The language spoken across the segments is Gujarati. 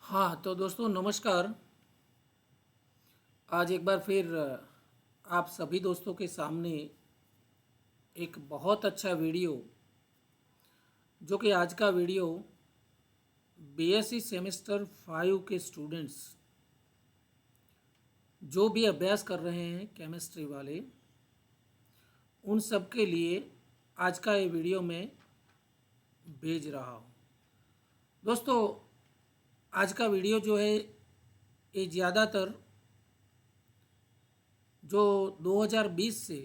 हाँ तो दोस्तों नमस्कार। आज एक बार फिर आप सभी दोस्तों के सामने एक बहुत अच्छा वीडियो, जो कि आज का वीडियो बीएससी सेमेस्टर 5 के स्टूडेंट्स जो भी अभ्यास कर रहे हैं केमिस्ट्री वाले, उन सब के लिए आज का ये वीडियो मैं भेज रहा हूँ। दोस्तों आज का वीडियो जो है ये ज़्यादातर जो 2020 से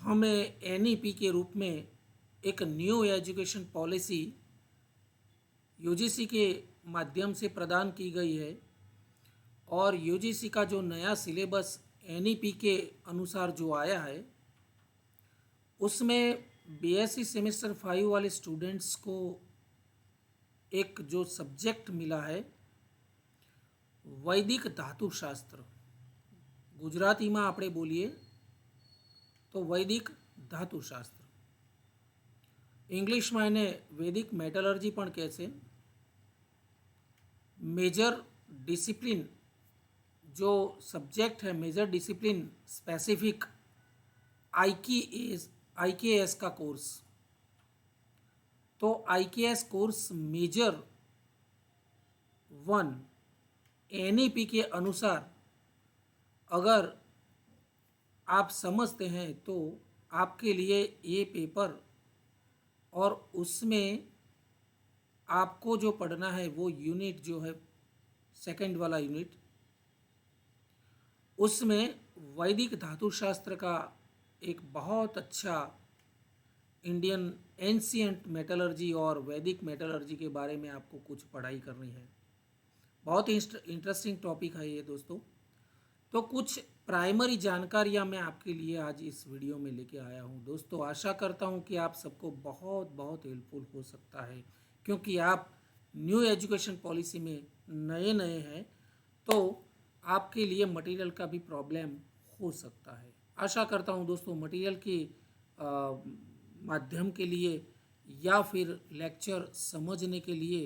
हमें एनईपी के रूप में एक न्यू एजुकेशन पॉलिसी यूजीसी के माध्यम से प्रदान की गई है और यूजीसी का जो नया सिलेबस एनईपी के अनुसार जो आया है उसमें बीएससी सेमेस्टर 5 वाले स्टूडेंट्स को एक जो सब्जेक्ट मिला है वैदिक धातुशास्त्र, ગુજરાતીમાં આપણે બોલીએ તો વૈદિક ધાતુશાસ્ત્ર, ઇંગ્લિશમાં એને વૈદિક મેટલર્જી પણ કહે છે। मेजर डिसिप्लिन जो सब्जेक्ट है, मेजर डिसिप्लिन स्पेसिफिक आईकेएस का कोर्स। तो आईकेएस कोर्स मेजर 1 एनईपी के अनुसार अगर आप समझते हैं तो आपके लिए ये पेपर और उसमें आपको जो पढ़ना है वो यूनिट जो है सेकंड वाला यूनिट, उसमें वैदिक धातुशास्त्र का एक बहुत अच्छा इंडियन एंशियंट मेटलर्जी और वैदिक मेटलर्जी के बारे में आपको कुछ पढ़ाई करनी है। बहुत ही इंटरेस्टिंग टॉपिक है ये दोस्तों। तो कुछ प्राइमरी जानकारियाँ मैं आपके लिए आज इस वीडियो में लेके आया हूँ दोस्तों। आशा करता हूँ कि आप सबको बहुत बहुत हेल्पफुल हो सकता है, क्योंकि आप न्यू एजुकेशन पॉलिसी में नए नए हैं तो आपके लिए मटेरियल का भी प्रॉब्लम हो सकता है। आशा करता हूँ दोस्तों मटेरियल के माध्यम के लिए या फिर लेक्चर समझने के लिए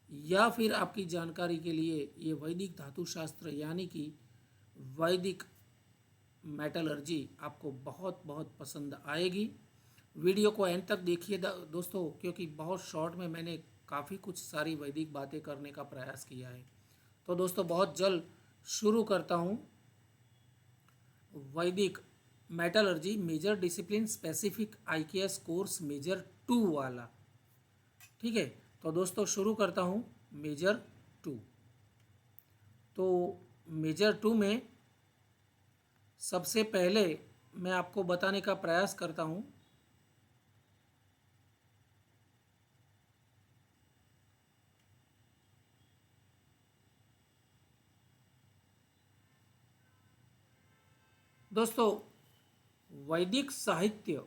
या फिर आपकी जानकारी के लिए ये वैदिक धातुशास्त्र यानी कि वैदिक मेटलर्जी आपको बहुत बहुत पसंद आएगी। वीडियो को एंड तक देखिए दोस्तों, क्योंकि बहुत शॉर्ट में मैंने काफ़ी कुछ सारी वैदिक बातें करने का प्रयास किया है। तो दोस्तों बहुत जल्द शुरू करता हूँ वैदिक metallurgy major discipline specific IKS course major 2 वाला। ठीक है, तो दोस्तों शुरू करता हूँ मेजर 2। तो मेजर 2 में सबसे पहले मैं आपको बताने का प्रयास करता हूँ दोस्तों वैदिक साहित्य,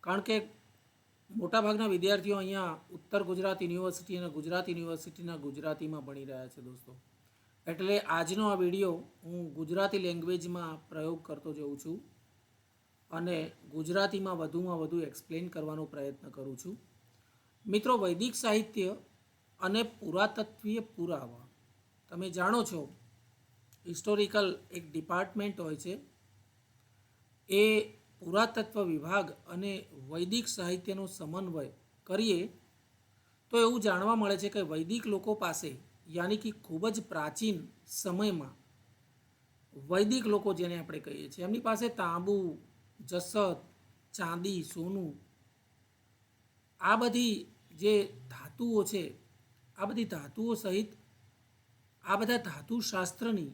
कारण के મોટાભાગના વિદ્યાર્થીઓ અહીંયા ઉત્તર ગુજરાત યુનિવર્સિટી અને ગુજરાત યુનિવર્સિટીના ગુજરાતીમાં ભણી રહ્યા છે દોસ્તો, એટલે આજનો આ વિડીયો હું ગુજરાતી લેંગ્વેજમાં પ્રયોગ કરતો જઉં છું અને ગુજરાતીમાં વધુમાં વધુ એક્સપ્લેન કરવાનો પ્રયત્ન કરું છું। મિત્રો વૈદિક સાહિત્ય અને પુરાતત્વીય પુરાવા, તમે જાણો છો હિસ્ટોરિકલ એક ડિપાર્ટમેન્ટ હોય છે, એ પુરાતત્વ વિભાગ અને વૈદિક સાહિત્યનો સમન્વય કરીએ તો એવું જાણવા મળે છે કે વૈદિક લોકો પાસે યાની કે ખૂબ જ પ્રાચીન સમયમાં વૈદિક લોકો જેને આપણે કહીએ છીએ એમની પાસે તાંબુ, જસત, ચાંદી, સોનું, આ બધી જે ધાતુઓ છે, આ બધી ધાતુઓ સહિત આ બધા ધાતુશાસ્ત્રની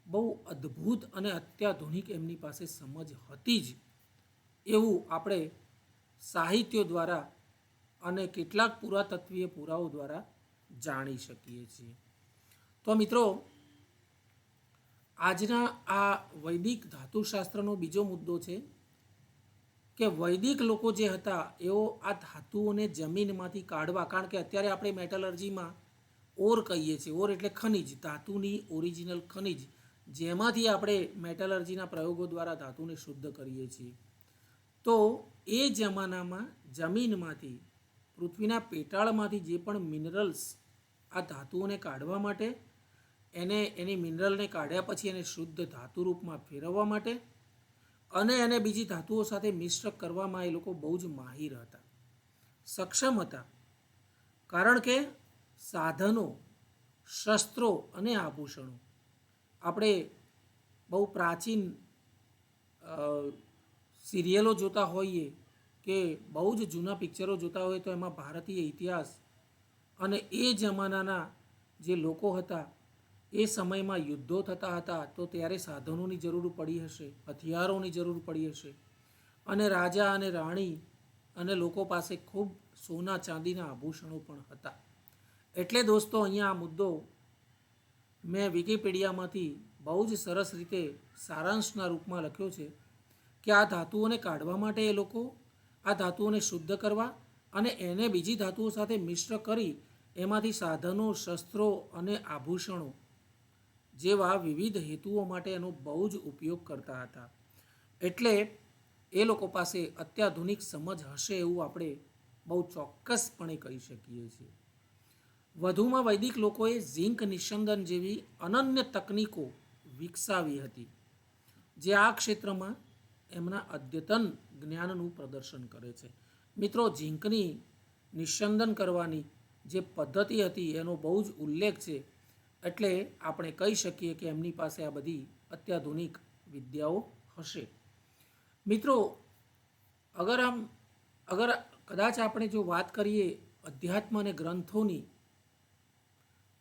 બહુ અદ્ભુત અને અત્યાધુનિક એમની પાસે સમજ હતી જ એવું આપણે સાહિત્યો દ્વારા અને કેટલાક પુરાતત્વીય પુરાવો દ્વારા જાણી શકીએ છીએ। તો મિત્રો આજના આ વૈદિક ધાતુશાસ્ત્રનો બીજો મુદ્દો છે કે વૈદિક લોકો જે હતા એઓ આ ધાતુઓને જમીનમાંથી કાઢવા, કારણ કે અત્યારે આપણે મેટલર્જીમાં ઓર કહીએ છીએ, ઓર એટલે ખનિજ, ધાતુની ઓરિજિનલ ખનિજ જેમાંથી આપણે મેટલર્જીના પ્રયોગો દ્વારા ધાતુને શુદ્ધ કરીએ છીએ। તો એ જમાનામાં જમીનમાંથી પૃથ્વીના પેટાળમાંથી જે પણ મિનરલ્સ આ ધાતુઓને કાઢવા માટે, એની મિનરલને કાઢ્યા પછી એને શુદ્ધ ધાતુ રૂપમાં ફેરવવા માટે અને એને બીજી ધાતુઓ સાથે મિશ્ર કરવામાં એ લોકો બહુ જ માહિર હતા, સક્ષમ હતા. કારણ કે સાધનો, શસ્ત્રો અને આભૂષણો, આપણે બહુ પ્રાચીન સિરિયલો જોતા હોઈએ કે બહુ જ જૂના પિક્ચરો જોતા હોઈએ તો એમાં ભારતીય ઇતિહાસ અને એ જમાનાના જે લોકો હતા, એ સમયમાં યુદ્ધો થતા હતા તો ત્યારે સાધનોની જરૂર પડી હશે, હથિયારોની જરૂર પડી હશે અને રાજા અને રાણી અને લોકો પાસે ખૂબ સોના ચાંદીના આભૂષણો પણ હતા. એટલે દોસ્તો અહીંયા આ મુદ્દો મેં વિકીપીડિયામાંથી બહુ જ સરસ રીતે સારાંશના રૂપમાં લખ્યો છે કે આ ધાતુઓને કાઢવા માટે એ લોકો આ ધાતુઓને શુદ્ધ કરવા અને એને બીજી ધાતુઓ સાથે મિશ્ર કરી એમાંથી સાધનો, શસ્ત્રો અને આભૂષણો જેવા વિવિધ હેતુઓ માટે એનો બહુ જ ઉપયોગ કરતા હતા. એટલે એ લોકો પાસે અત્યાધુનિક સમજ હશે એવું આપણે બહુ ચોક્કસપણે કહી શકીએ છીએ. વધુમાં વૈદિક લોકોએ ઝિંક નિસ્યંદન જેવી અનન્ય તકનીકો વિકસાવી હતી જે આ ક્ષેત્રમાં એમના અદ્યતન જ્ઞાનનું પ્રદર્શન કરે છે. મિત્રો, ઝિંકની નિસ્યંદન કરવાની જે પદ્ધતિ હતી એનો બહુ જ ઉલ્લેખ છે. એટલે આપણે કહી શકીએ કે એમની પાસે આ બધી અત્યાધુનિક વિદ્યાઓ હશે. મિત્રો, અગર કદાચ આપણે જો વાત કરીએ અધ્યાત્મ અને ગ્રંથોની,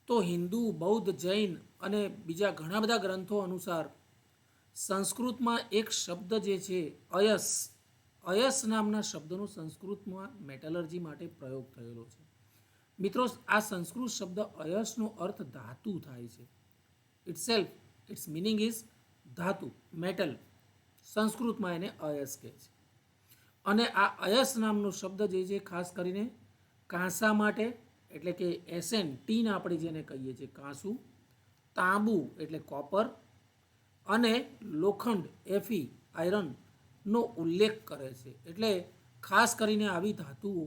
તો હિન્દુ, બૌદ્ધ, જૈન અને બીજા ઘણા બધા ગ્રંથો અનુસાર સંસ્કૃતમાં એક શબ્દ જે છે અયસ, અયસ નામના શબ્દનો સંસ્કૃતમાં મેટલર્જી માટે પ્રયોગ થયેલો છે. મિત્રો, આ સંસ્કૃત શબ્દ અયસનો અર્થ ધાતુ થાય છે. ઇટ્સ મિનિંગ ઇઝ ધાતુ, મેટલ. સંસ્કૃતમાં એને અયસ કહે છે. અને આ અયસ નામનો શબ્દ જે છે ખાસ કરીને કાંસા માટે, એટલે કે એસએન ટીન આપણે જેને કહીએ છીએ કાંસુ, તાંબુ એટલે કોપર અને લોખંડ એફી આયરનનો ઉલ્લેખ કરે છે. એટલે ખાસ કરીને આવી ધાતુઓ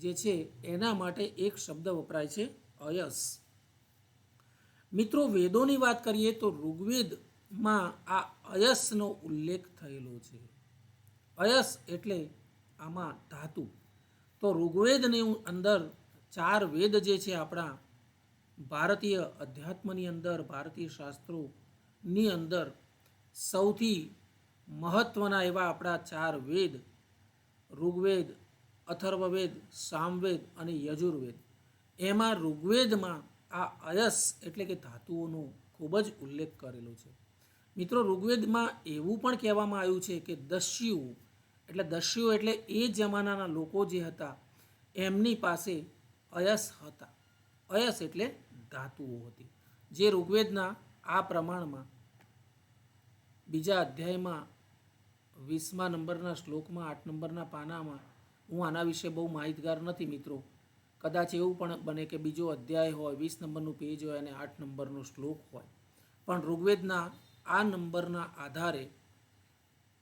જે છે એના માટે એક શબ્દ વપરાય છે અયસ. મિત્રો, વેદોની વાત કરીએ તો ઋગ્વેદમાં આ અયસનો ઉલ્લેખ થયેલો છે. અયસ એટલે આમાં ધાતુ. તો ઋગ્વેદની અંદર 4 વેદ જે છે આપણા ભારતીય અધ્યાત્મની અંદર, ભારતીય શાસ્ત્રોની અંદર સૌથી મહત્ત્વના એવા આપણા 4 વેદ ઋગ્વેદ, અથર્વવેદ, સામવેદ અને યજુર્વેદ, એમાં ઋગ્વેદમાં આ અયસ એટલે કે ધાતુઓનો ખૂબ જ ઉલ્લેખ કરેલો છે. મિત્રો, ઋગ્વેદમાં એવું પણ કહેવામાં આવ્યું છે કે દસ્યુઓ એટલે એ જમાનાના લોકો જે હતા એમની પાસે અયસ હતા. અયસ એટલે ધાતુઓ હતી, જે ઋગ્વેદના આ પ્રમાણમાં બીજા અધ્યાયમાં 20મા નંબરના શ્લોકમાં 8 નંબરના પાનામાં, હું આના વિશે બહુ માહિતગાર નથી મિત્રો, કદાચ એવું પણ બને કે બીજો અધ્યાય હોય, 20 નંબરનું પેજ હોય અને 8 નંબરનો શ્લોક હોય, પણ ઋગ્વેદના આ નંબરના આધારે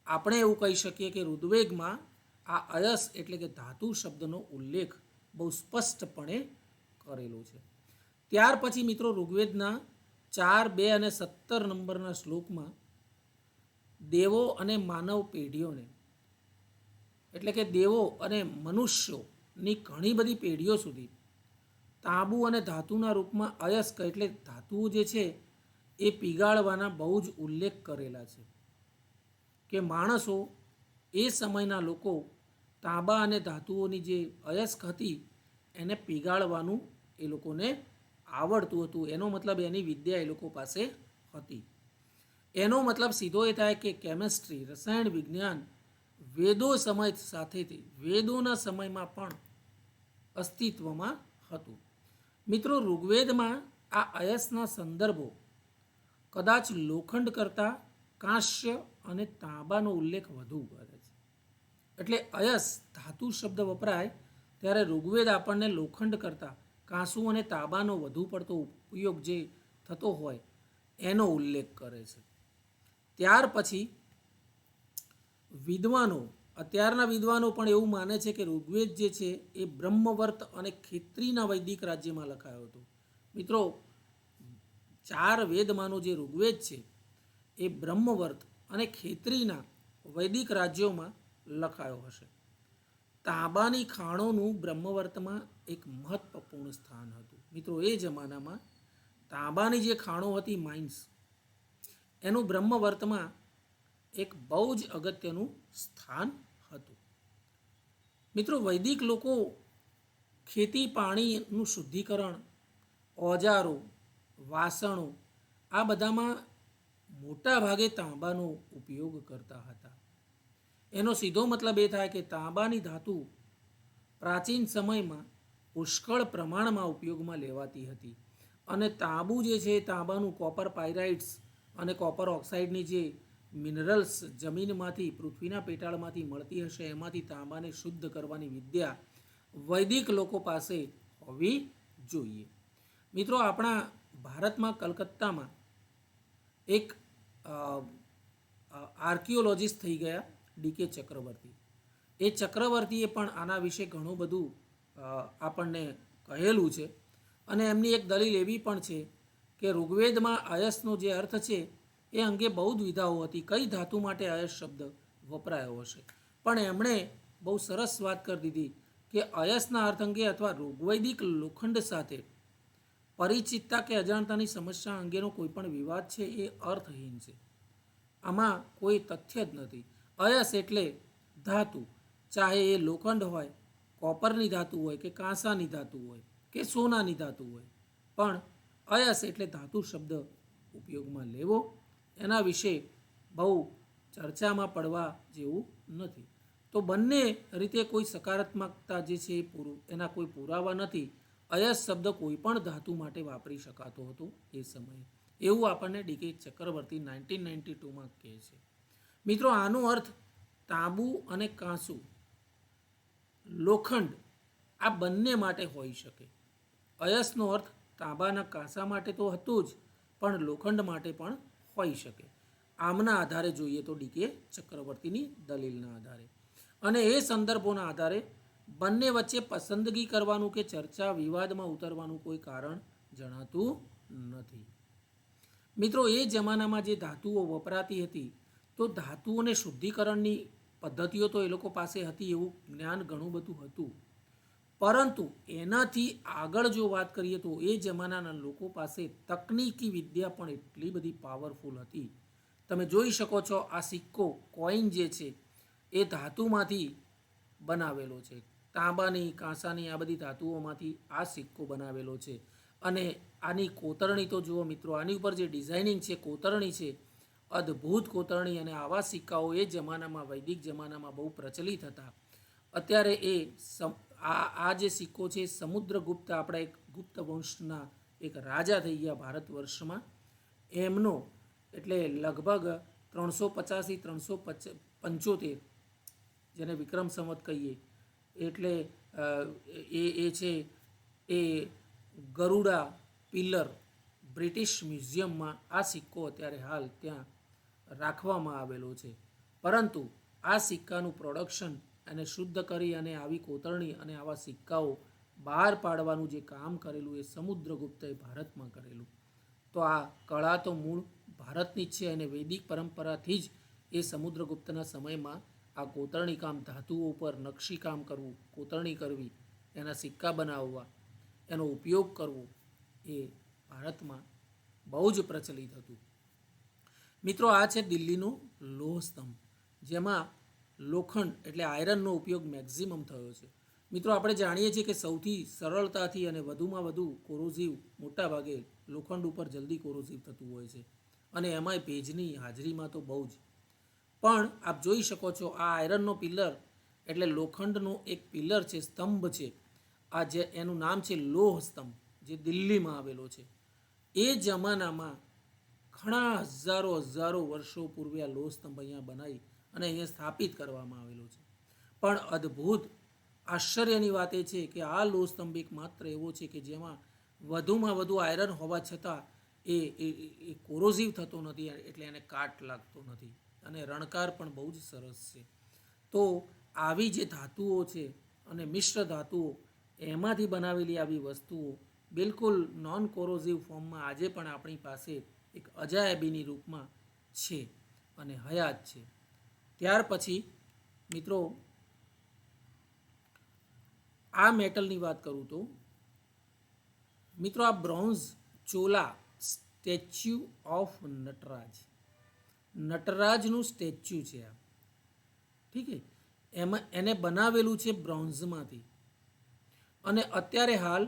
આપણે એવું કહી શકીએ કે ઋગ્વેદમાં આ અયસ એટલે કે ધાતુ શબ્દનો ઉલ્લેખ બહુ સ્પષ્ટપણે કરેલો છે. ત્યાર પછી મિત્રો ઋગ્વેદના 4, 2 અને 17 નંબરના શ્લોકમાં દેવો અને માનવ પેઢીઓને, એટલે કે દેવો અને મનુષ્યોની ઘણી બધી પેઢીઓ સુધી તાંબુ અને ધાતુના રૂપમાં અયસ્ક એટલે ધાતુઓ જે છે એ પીગાળવાના બહુ જ ઉલ્લેખ કરેલા છે કે માણસો, એ સમયના લોકો તાંબા અને ધાતુઓની જે અયસ્ક હતી એને પીગાળવાનું એ લોકોને આવડતું હતું. એનો મતલબ એની વિદ્યા એ લોકો પાસે હતી. એનો મતલબ સીધો એ થાય કે કેમિસ્ટ્રી, રસાયણ વિજ્ઞાન વેદો સમય સાથેથી વેદોના સમયમાં પણ અસ્તિત્વમાં હતું. મિત્રો, ઋગ્વેદમાં આ અયસના સંદર્ભો કદાચ લોખંડ કરતાં કાંસ્ય અને તાંબાનો ઉલ્લેખ વધુ કરે છે. એટલે અયસ ધાતુ શબ્દ વપરાય ત્યારે ઋગ્વેદ આપણને લોખંડ કરતાં કાંસુ અને તાંબાનો વધુ પડતો ઉપયોગ જે થતો હોય એનો ઉલ્લેખ કરે છે. ત્યાર પછી વિદ્વાનો અત્યારના વિદ્વાનો પણ એવું માને છે કે ઋગ્વેદ જે છે એ બ્રહ્મવર્ત અને ખેત્રીના વૈદિક રાજ્યમાં લખાયો હતો. મિત્રો, 4 વેદમાંનો જે ઋગ્વેદ છે એ બ્રહ્મવર્ત અને ખેત્રીના વૈદિક રાજ્યોમાં લખાયો હશે. તાંબાની ખાણોનું બ્રહ્મવર્તમાં એક મહત્વપૂર્ણ સ્થાન હતું. મિત્રો, એ જમાનામાં તાંબાની જે ખાણો હતી, માઇન્સ, એનું બ્રહ્મવર્તમાં એક બહુ જ અગત્યનું સ્થાન હતું. મિત્રો, વૈદિક લોકો ખેતી, પાણીનું શુદ્ધિકરણ, ઓજારો, વાસણો આ બધામાં મોટા ભાગે તાંબાનો ઉપયોગ કરતા હતા. એનો સીધો મતલબ એ થાય કે તાંબાની ધાતુ પ્રાચીન સમયમાં પુષ્કળ પ્રમાણમાં ઉપયોગમાં લેવાતી હતી અને તાંબુ જે છે તાંબાનું કોપર પાયરાઇટ્સ અને કોપર ઓક્સાઇડની જે મિનરલ્સ જમીનમાંથી પૃથ્વીના પેટાળમાંથી મળતી હશે એમાંથી તાંબાને શુદ્ધ કરવાની વિદ્યા વૈદિક લોકો પાસે હોવી જોઈએ. મિત્રો, આપણા ભારતમાં કલકત્તામાં એક આર્કિયોલોજિસ્ટ થઈ ગયા ડી.કે. ચક્રવર્તી. એ ચક્રવર્તીએ પણ આના વિશે ઘણું બધું આપણને કહેલું છે અને એમની એક દલીલ એવી પણ છે કે ઋગ્વેદમાં અયસનો જે અર્થ છે એ અંગે બહુ જ વિધાઓ હતી. કઈ ધાતુ માટે અયસ શબ્દ વપરાયો હશે, પણ એમણે બહુ સરસ વાત કરી દીધી કે અયસના અર્થ અંગે અથવા ઋગ્વૈદિક લોખંડ સાથે પરિચિતતા કે અજાણતાની સમસ્યા અંગેનો કોઈ પણ વિવાદ છે એ અર્થહીન છે. આમાં કોઈ તથ્ય જ નથી. અયસ એટલે ધાતુ, ચાહે એ લોખંડ હોય, કોપરની ધાતુ હોય કે કાંસાની ધાતુ હોય કે સોનાની ધાતુ હોય, પણ અયસ એટલે ધાતુ શબ્દ ઉપયોગમાં લેવો એના વિશે બહુ ચર્ચામાં પડવા જેવું નથી. તો બંને રીતે કોઈ સકારાત્મકતા જે છે એના કોઈ પુરાવા નથી. અયસ શબ્દ કોઈ પણ ધાતુ માટે વાપરી શકાતો હતો એ સમયે, એવું આપણને ડી.કે. ચક્રવર્તી 1992માં કહે છે. મિત્રો, આનો અર્થ તાંબુ અને કાંસુ, લોખંડ આ બંને માટે હોઈ શકે. અયસનો અર્થ તાંબાના કાંસા માટે તો હતું જ, પણ લોખંડ માટે પણ હોઈ શકે. આમના આધારે જોઈએ તો ડી.કે. ચક્રવર્તીની દલીલના આધારે અને એ સંદર્ભોના આધારે બંને વચ્ચે પસંદગી કરવાનું કે ચર્ચા વિવાદમાં ઉતરવાનું કોઈ કારણ જણાતું નથી. મિત્રો, એ જમાનામાં જે ધાતુઓ વપરાતી હતી તો ધાતુઓને શુદ્ધિકરણની પદ્ધતિઓ તો એ લોકો પાસે હતી, એવું જ્ઞાન ઘણું બધું હતું, પરંતુ એનાથી આગળ જો વાત કરીએ તો એ જમાનાના લોકો પાસે તકનીકી વિદ્યા પણ એટલી બધી પાવરફુલ હતી. તમે જોઈ શકો છો, આ સિક્કો કોઈન જે છે એ ધાતુમાંથી બનાવેલો છે. તાંબાની, કાંસાની આ બધી ધાતુઓમાંથી આ સિક્કો બનાવેલો છે અને આની કોતરણી તો જુઓ મિત્રો, આની ઉપર જે ડિઝાઇનિંગ છે, કોતરણી છે, અદ્ભુત કોતરણી. અને આવા સિક્કાઓ એ જમાનામાં, વૈદિક જમાનામાં બહુ પ્રચલિત હતા. અત્યારે આ જે સિક્કો છે સમુદ્રગુપ્ત, આપણા એક ગુપ્ત વંશના એક રાજા થઈ ગયા ભારત વર્ષમાં, એમનો એટલે લગભગ 350થી 375, જેને વિક્રમ સંવત કહીએ, એટલે એ છે એ ગરુડા પિલ્લર બ્રિટિશ મ્યુઝિયમમાં આ સિક્કો અત્યારે હાલ ત્યાં રાખવામાં આવેલો છે. પરંતુ આ સિક્કાનું પ્રોડક્શન અને શુદ્ધ કરી અને આવી કોતરણી અને આવા સિક્કાઓ બહાર પાડવાનું જે કામ કરેલું એ સમુદ્રગુપ્તએ ભારતમાં કરેલું. તો આ કળા તો મૂળ ભારતની જ છે અને વૈદિક પરંપરાથી જ એ સમુદ્રગુપ્તના સમયમાં આ કોતરણી કામ, ધાતુઓ ઉપર નકશી કામ કરવું, કોતરણી કરવી, એના સિક્કા બનાવવા, એનો ઉપયોગ કરવો એ ભારતમાં બહુ જ પ્રચલિત હતું. મિત્રો, આ છે દિલ્હીનો લોહ સ્તંભ, જેમાં લોખંડ એટલે આયરનનો ઉપયોગ મેક્ઝિમમ થયો છે. મિત્રો, આપણે જાણીએ છીએ કે સૌથી સરળતાથી અને વધુમાં વધુ કોરોઝિવ મોટાભાગે લોખંડ ઉપર જલ્દી કોરોઝિવ થતું હોય છે અને એમાંય ભેજની હાજરીમાં તો બહુ જ. પણ આપ જોઈ શકો છો, આ આયરનનો પિલ્લર એટલે લોખંડનો એક પિલ્લર છે, સ્તંભ છે. આ જે એનું નામ છે લોહ સ્તંભ, જે દિલ્હીમાં આવેલો છે. એ જમાનામાં ઘણા હજારો વર્ષો પૂર્વે આ લોહ સ્તંભ અહીંયા બનાવી અને અહીંયા સ્થાપિત કરવામાં આવેલો છે. પણ અદ્ભુત આશ્ચર્યની વાત એ છે કે આ લોહ સ્તંભ એક માત્ર એવો છે કે જેમાં વધુમાં વધુ આયરન હોવા છતાં એ કોરોઝિવ થતો નથી, એટલે એને કાટ લાગતો નથી અને રણકાર પણ બહુ જ સરસ છે. તો તો આવી જે ધાતુઓ છે અને મિશ્ર ધાતુઓ એમાંથી બનાવેલી આવી વસ્તુઓ બિલકુલ નોન કોરોઝિવ ફોર્મમાં આજે પણ આપણી પાસે એક અજાયબીની રૂપમાં છે અને હયાત છે. ત્યાર પછી મિત્રો આ મેટલની વાત કરું તો મિત્રો આ બ્રોન્ઝ ચોલા સ્ટેચ્યુ ઓફ નટરાજનું સ્ટેચ્યુ છે આ, ઠીક છે. એમાં એને બનાવેલું છે બ્રોન્ઝમાંથી અને અત્યારે હાલ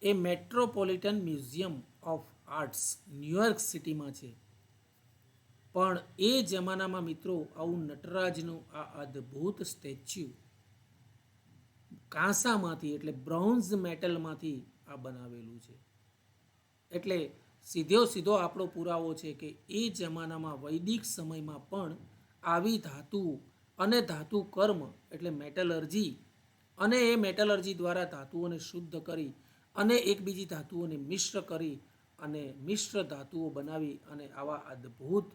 એ metropolitan museum of arts New York સિટીમાં છે. પણ એ જમાનામાં મિત્રો આવું નટરાજનું આ અદ્ભુત સ્ટેચ્યુ કાંસામાંથી એટલે બ્રોન્ઝ મેટલમાંથી આ બનાવેલું છે. એટલે સીધો આપણો પુરાવો છે કે એ જમાનામાં વૈદિક સમયમાં પણ આવી ધાતુઓ અને ધાતુ કર્મ એટલે મેટલર્જી અને એ મેટલર્જી દ્વારા ધાતુઓને શુદ્ધ કરી અને એકબીજી ધાતુઓને મિશ્ર કરી અને મિશ્ર ધાતુઓ બનાવી અને આવા અદ્ભુત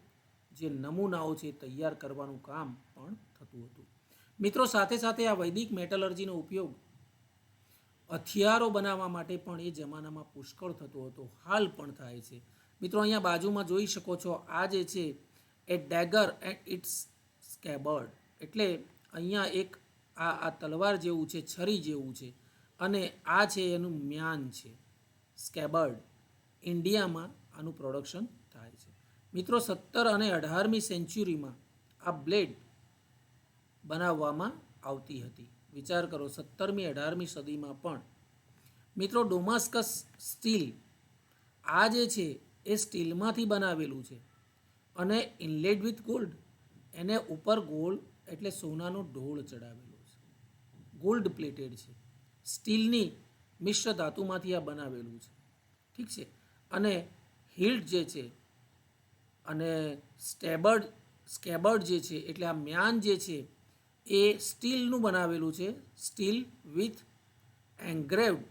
જે નમૂનાઓ છે તૈયાર કરવાનું કામ પણ થતું હતું. મિત્રો સાથે સાથે આ વૈદિક મેટલર્જીનો ઉપયોગ હથિયારો બનાવવા માટે પણ એ જમાનામાં પુષ્કળ થતો હતો, હાલ પણ થાય છે. મિત્રો અહીંયા બાજુમાં જોઈ શકો છો આ જે છે એ ડેગર એન્ડ ઇટ્સ સ્કેબર્ડ એટલે અહીંયા એક આ તલવાર જેવું છે, છરી જેવું છે અને આ છે એનું મ્યાન છે સ્કેબર્ડ. ઇન્ડિયામાં આનું પ્રોડક્શન થાય છે. મિત્રો 17 અને 18મી સેન્ચુરીમાં આ બ્લેડ બનાવવામાં આવતી હતી. વિચાર કરો 17મી 18મી સદીમાં પણ. મિત્રો ડોમાસ્કસ સ્ટીલ આ જે છે એ સ્ટીલમાંથી બનાવેલું છે અને ઇનલેડ વિથ ગોલ્ડ, એને ઉપર ગોલ્ડ એટલે સોનાનો ઢોળ ચડાવેલો છે, ગોલ્ડ પ્લેટેડ છે. સ્ટીલની મિશ્ર ધાતુમાંથી આ બનાવેલું છે, ઠીક છે. અને હિલ્ટ જે છે અને સ્કેબર્ડ જે છે એટલે આ મ્યાન જે છે એ સ્ટીલનું બનાવેલું છે, સ્ટીલ વિથ એન્ગ્રેવ્ડ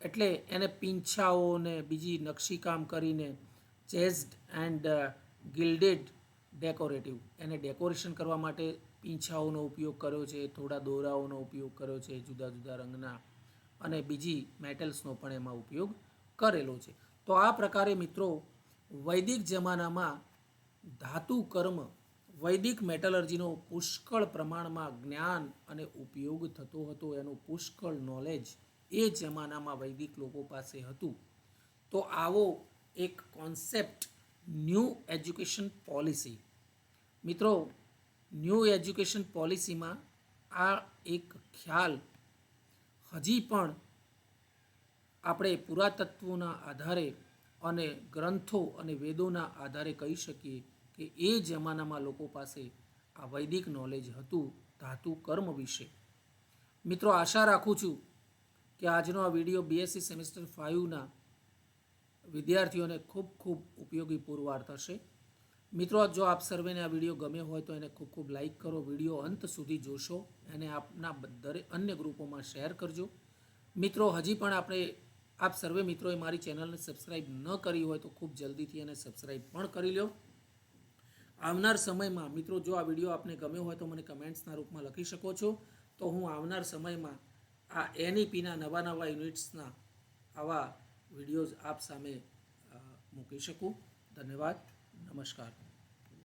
એટલે એને પીંછાઓ ને બીજી નકશીકામ કરીને ચેઝ્ડ એન્ડ ગિલ્ડેડ ડેકોરેટિવ, એને ડેકોરેશન કરવા માટે પીંછાઓનો ઉપયોગ કર્યો છે, થોડા દોરાઓનો ઉપયોગ કર્યો છે જુદા જુદા રંગના, અને બીજી મેટલ્સનો પણ એમાં ઉપયોગ કરેલો છે. તો આ પ્રકારે મિત્રો વૈદિક જમાનામાં ધાતુ કર્મ વૈદિક મેટલર્જીનો પુષ્કળ પ્રમાણમાં જ્ઞાન અને ઉપયોગ થતો હતો, એનું પુષ્કળ નોલેજ એ જમાનામાં વૈદિક લોકો પાસે હતું. તો આવો એક કોન્સેપ્ટ ન્યૂ એજ્યુકેશન પોલિસી. મિત્રો ન્યૂ એજ્યુકેશન પોલિસીમાં આ એક ખ્યાલ હજી પણ આપણે પુરાતત્વના આધારે અને ગ્રંથો અને વેદોના આધારે કહી શકીએ કે એ જમાનામાં લોકો પાસે આ વૈદિક નોલેજ હતું ધાતુ કર્મ વિશે. મિત્રો આશા રાખું છું કે આજનો આ વિડીયો BSc સેમેસ્ટર 5ના વિદ્યાર્થીઓને ખૂબ ખૂબ ઉપયોગી પુરવાર થશે. મિત્રો જો આપ સર્વેને આ વિડીયો ગમ્યો હોય તો એને ખૂબ ખૂબ લાઈક કરો, વિડીયો અંત સુધી જોશો, એને આપના દરેક અન્ય ગ્રુપોમાં શેર કરજો. મિત્રો હજી પણ આપ સર્વે મિત્રોએ મારી ચેનલને સબસ્ક્રાઈબ ન કરી હોય તો ખૂબ જલ્દીથી એને સબસ્ક્રાઈબ પણ કરી લો. આવનાર સમયમાં મિત્રો જો આ વિડીયો આપને ગમ્યો હોય તો મને કમેન્ટ્સના રૂપમાં લખી શકો છો, તો હું આવનાર સમયમાં આ NEPના નવા યુનિટ્સના આવા વિડીયોઝ આપ સામે મૂકી શકું. ધન્યવાદ, નમસ્કાર.